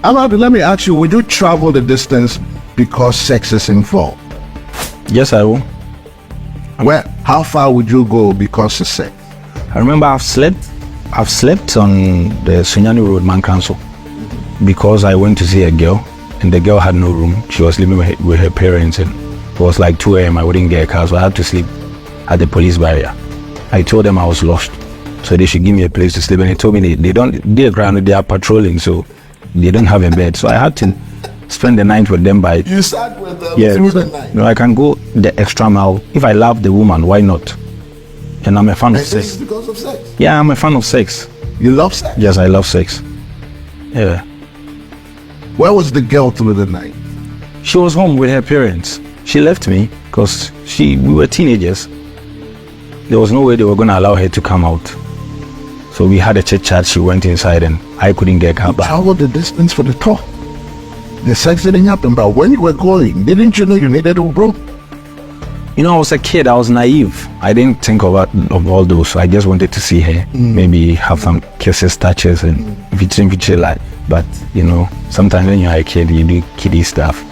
Amerado, let me ask you, would you travel the distance because sex is involved? Yes, I will. Well, how far would you go because of sex? I remember I've slept on the Sunyani Road, Man Council, because I went to see a girl, and the girl had no room. She was living with her parents, and it was like 2 a.m. I wouldn't get a car, so I had to sleep at the police barrier. I told them I was lost, so they should give me a place to sleep, and they told me they're grounded, they are patrolling, so they don't have a bed. So I had to spend the night with them. You sat with them through the night? No, I can go the extra mile. If I love the woman, why not? And I'm a fan of And sex. this is because of sex? Yeah, I'm a fan of sex. You love sex? Yes, I love sex. Yeah. Where was the girl through the night? She was home with her parents. She left me because we were teenagers. There was no way they were going to allow her to come out. So we had a chit chat. She went inside and I couldn't get her back. Travel the distance for the tour. The sex didn't happen, but when you were going, didn't you know you needed a room? You know, I was a kid. I was naive. I didn't think of all those. So I just wanted to see her, maybe have some kisses, touches, and vitrin like. But you know, sometimes when you're a kid, you do kiddie stuff.